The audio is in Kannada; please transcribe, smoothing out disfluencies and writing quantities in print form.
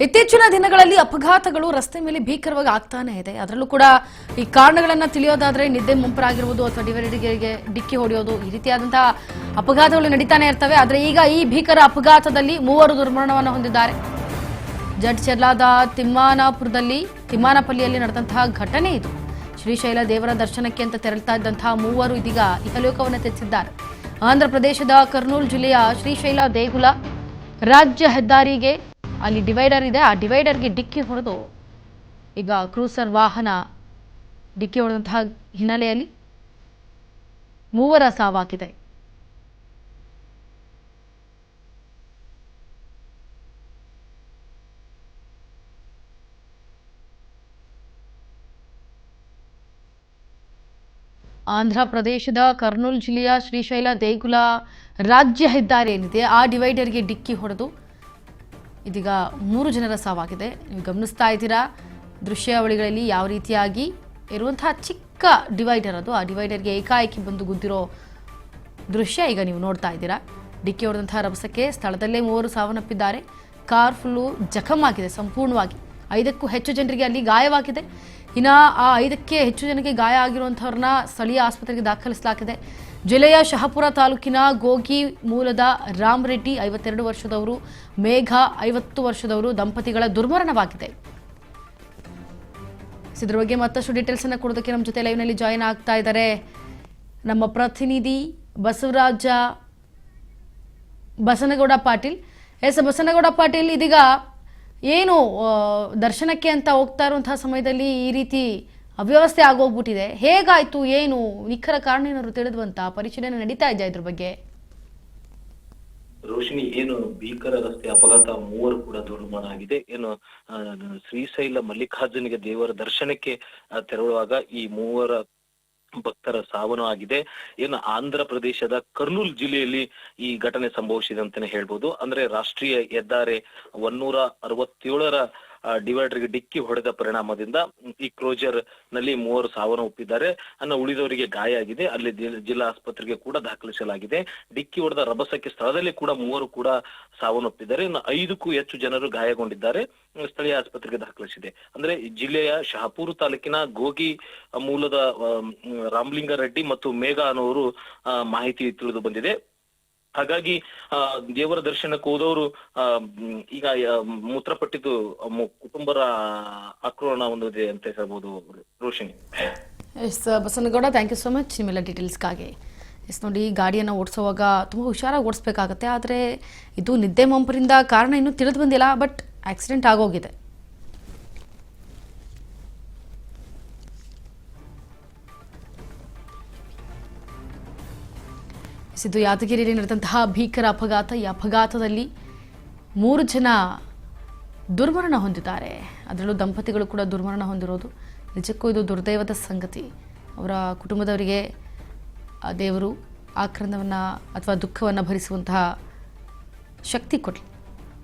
ಇತ್ತೀಚಿನ ದಿನಗಳಲ್ಲಿ ಅಪಘಾತಗಳು ರಸ್ತೆ ಮೇಲೆ ಭೀಕರವಾಗಿ ಆಗ್ತಾನೆ ಇದೆ. ಅದರಲ್ಲೂ ಕೂಡ ಈ ಕಾರಣಗಳನ್ನ ತಿಳಿಯೋದಾದ್ರೆ ನಿದ್ದೆ ಮುಂಪರಾಗಿರುವುದು ಅಥವಾ ಡಿವೈಡರ್ಗೆ ಡಿಕ್ಕಿ ಹೊಡೆಯೋದು ಈ ರೀತಿಯಾದಂತಹ ಅಪಘಾತಗಳು ನಡೀತಾನೆ ಇರ್ತವೆ. ಆದರೆ ಈಗ ಈ ಭೀಕರ ಅಪಘಾತದಲ್ಲಿ 3 ದುರ್ಮರಣವನ್ನು ಹೊಂದಿದ್ದಾರೆ. ಜಡ್ಚರ್ಲಾದ ತಿಮ್ಮಾನಪಲ್ಲಿಯಲ್ಲಿ ನಡೆದಂತಹ ಘಟನೆ ಇದು. ಶ್ರೀಶೈಲ ದೇವರ ದರ್ಶನಕ್ಕೆ ಅಂತ ತೆರಳುತ್ತಾ ಇದ್ದಂತಹ 3 ಇದೀಗ ಇಹಲೋಕವನ್ನು ತೆಚ್ಚಿದ್ದಾರೆ. ಆಂಧ್ರ ಪ್ರದೇಶದ ಕರ್ನೂಲ್ ಜಿಲ್ಲೆಯ ಶ್ರೀಶೈಲ ದೇಗುಲ ರಾಜ್ಯ ಹೆದ್ದಾರಿಗೆ ಅಲ್ಲಿ ಡಿವೈಡರ್ ಇದೆ. ಆ ಡಿವೈಡರ್ಗೆ ಡಿಕ್ಕಿ ಹೊಡೆದು ಈಗ ಕ್ರೂಸರ್ ವಾಹನ ಡಿಕ್ಕಿ ಹೊಡೆದಂತಹ ಹಿನ್ನೆಲೆಯಲ್ಲಿ 3 ಸಾವಾಗಿದೆ. ಆಂಧ್ರ ಪ್ರದೇಶದ ಕರ್ನೂಲ್ ಜಿಲ್ಲೆಯ ಶ್ರೀಶೈಲ ದೇಗುಲ ರಾಜ್ಯ ಹೆದ್ದಾರಿ ಏನಿದೆ ಆ ಡಿವೈಡರ್ಗೆ ಡಿಕ್ಕಿ ಹೊಡೆದು ಇದೀಗ 3 ಜನರ ಸಾವಾಗಿದೆ. ನೀವು ಗಮನಿಸ್ತಾ ಇದ್ದೀರಾ ದೃಶ್ಯಾವಳಿಗಳಲ್ಲಿ ಯಾವ ರೀತಿಯಾಗಿ ಇರುವಂತಹ ಚಿಕ್ಕ ಡಿವೈಡರ್ ಅದು. ಆ ಡಿವೈಡರ್ಗೆ ಏಕಾಏಕಿ ಬಂದು ಗುದ್ದಿರೋ ದೃಶ್ಯ ಈಗ ನೀವು ನೋಡ್ತಾ ಇದ್ದೀರಾ. ಡಿಕ್ಕಿ ಹೊಡೆದಂತಹ ರಭಸಕ್ಕೆ ಸ್ಥಳದಲ್ಲೇ 3 ಸಾವನ್ನಪ್ಪಿದ್ದಾರೆ. ಕಾರ್ ಫುಲ್ಲು ಜಖಮ್ ಆಗಿದೆ ಸಂಪೂರ್ಣವಾಗಿ. 5ಕ್ಕೂ ಹೆಚ್ಚು ಜನರಿಗೆ ಅಲ್ಲಿ ಗಾಯವಾಗಿದೆ. ಇನ್ನು ಆ 5ಕ್ಕೆ ಹೆಚ್ಚು ಜನಕ್ಕೆ ಗಾಯ ಆಗಿರುವಂಥವ್ರನ್ನ ಸ್ಥಳೀಯ ಆಸ್ಪತ್ರೆಗೆ ದಾಖಲಿಸಲಾಗಿದೆ. ಜಿಲ್ಲೆಯ ಶಹಪುರ ತಾಲೂಕಿನ ಗೋಗಿ ಮೂಲದ ರಾಮ್ ರೆಡ್ಡಿ 52 ವರ್ಷದವರು, ಮೇಘ 50 ವರ್ಷದವರು ದಂಪತಿಗಳ ದುರ್ಮರಣವಾಗಿದೆ. ಇದ್ರ ಬಗ್ಗೆ ಮತ್ತಷ್ಟು ಡೀಟೇಲ್ಸ್ ಅನ್ನು ಕೊಡೋದಕ್ಕೆ ನಮ್ಮ ಜೊತೆ ಲೈವ್ನಲ್ಲಿ ಜಾಯಿನ್ ಆಗ್ತಾ ಇದ್ದಾರೆ ನಮ್ಮ ಪ್ರತಿನಿಧಿ ಬಸನಗೌಡ ಪಾಟೀಲ್. ಬಸನಗೌಡ ಪಾಟೀಲ್, ಇದೀಗ ಏನು ದರ್ಶನಕ್ಕೆ ಅಂತ ಹೋಗ್ತಾ ಇರುವಂತಹ ಸಮಯದಲ್ಲಿ ಈ ರೀತಿ ಅವ್ಯವಸ್ಥೆ ಆಗೋಗ್ಬಿಟ್ಟಿದೆ. ಹೇಗಾಯ್ತು, ಏನು ನಿಖರ ಕಾರಣ ಏನಾದ್ರು ತಿಳಿದು ಬಂತ? ಪರಿಶೀಲನೆ ನಡೀತಾ ಇದೆಯಾ ಇದ್ರ ಬಗ್ಗೆ? ರೋಶಿನಿ, ಏನು ಭೀಕರ ರಸ್ತೆ ಅಪಘಾತ 3 ಕೂಡ ದುರ್ಮರಣ ಆಗಿದೆ. ಏನು ಶ್ರೀಶೈಲ ಮಲ್ಲಿಕಾರ್ಜುನಿಗೆ ದೇವರ ದರ್ಶನಕ್ಕೆ ತೆರಳುವಾಗ ಈ 3 ಭಕ್ತರ ಸಾವನು ಆಗಿದೆ. ಏನು ಆಂಧ್ರ ಪ್ರದೇಶದ ಕರ್ನೂಲ್ ಜಿಲ್ಲೆಯಲ್ಲಿ ಈ ಘಟನೆ ಸಂಭವಿಸಿದೆ ಅಂತಾನೆ ಹೇಳ್ಬೋದು. ಅಂದ್ರೆ ರಾಷ್ಟ್ರೀಯ ಹೆದ್ದಾರಿ 167ರ ಡಿವೈಡರ್ಗೆ ಡಿಕ್ಕಿ ಹೊಡೆದ ಪರಿಣಾಮದಿಂದ ಈ ಕ್ರೋಜರ್ ನಲ್ಲಿ 3 ಸಾವನ್ನಪ್ಪಿದ್ದಾರೆ. ಉಳಿದವರಿಗೆ ಗಾಯ ಆಗಿದೆ. ಅಲ್ಲಿ ಜಿಲ್ಲಾ ಆಸ್ಪತ್ರೆಗೆ ಕೂಡ ದಾಖಲಿಸಲಾಗಿದೆ. ಡಿಕ್ಕಿ ಹೊಡೆದ ರಭಸಕ್ಕೆ ಸ್ಥಳದಲ್ಲಿ ಕೂಡ 3 ಕೂಡ ಸಾವನ್ನಪ್ಪಿದ್ದಾರೆ. ಇನ್ನು 5ಕ್ಕೂ ಹೆಚ್ಚು ಜನರು ಗಾಯಗೊಂಡಿದ್ದಾರೆ. ಸ್ಥಳೀಯ ಆಸ್ಪತ್ರೆಗೆ ದಾಖಲಿಸಿದೆ. ಅಂದ್ರೆ ಜಿಲ್ಲೆಯ ಶಹಪುರ ತಾಲೂಕಿನ ಗೋಗಿ ಮೂಲದ ರಾಮಲಿಂಗ ರೆಡ್ಡಿ ಮತ್ತು ಮೇಘ ಅನ್ನೋರು ಮಾಹಿತಿ ತಿಳಿದು ಬಂದಿದೆ. ಹಾಗಾಗಿ ದೇವರ ದರ್ಶನಕ್ಕೆ ಹೋದವರು ಈಗ ಮೂತ್ರಪಟ್ಟಿದ್ದು ಕುಟುಂಬರ ಆಕ್ರಮಣ ಹೊಂದಿದೆ ಅಂತ ಹೇಳ್ಬೋದು. Roshini. Basanagouda, thank you so much ನಿಮ್ಮೆಲ್ಲ ಡೀಟೇಲ್ಸ್ಗಾಗಿ. ನೋಡಿ, ಗಾಡಿಯನ್ನು ಓಡಿಸೋವಾಗ ತುಂಬ ಹುಷಾರಾಗಿ ಓಡಿಸ್ಬೇಕಾಗತ್ತೆ. ಆದರೆ ಇದು ನಿದ್ದೆ ಮಂಪರಿಂದ ಕಾರಣ ಇನ್ನೂ ತಿಳಿದು ಬಂದಿಲ್ಲ. ಬಟ್ ಆಕ್ಸಿಡೆಂಟ್ ಆಗೋಗಿದೆ. ಇದು ಯಾದಗಿರಿಯಲ್ಲಿ ನಡೆದಂತಹ ಭೀಕರ ಅಪಘಾತ. ಈ ಅಪಘಾತದಲ್ಲಿ 3 ಜನ ದುರ್ಮರಣ ಹೊಂದಿದ್ದಾರೆ. ಅದರಲ್ಲೂ ದಂಪತಿಗಳು ಕೂಡ ದುರ್ಮರಣ ಹೊಂದಿರೋದು ನಿಜಕ್ಕೂ ಇದು ದುರ್ದೈವದ ಸಂಗತಿ. ಅವರ ಕುಟುಂಬದವರಿಗೆ ದೇವರು ಆಕ್ರಂದವನ್ನು ಅಥವಾ ದುಃಖವನ್ನು ಭರಿಸುವಂತಹ ಶಕ್ತಿ ಕೊಡಲಿ.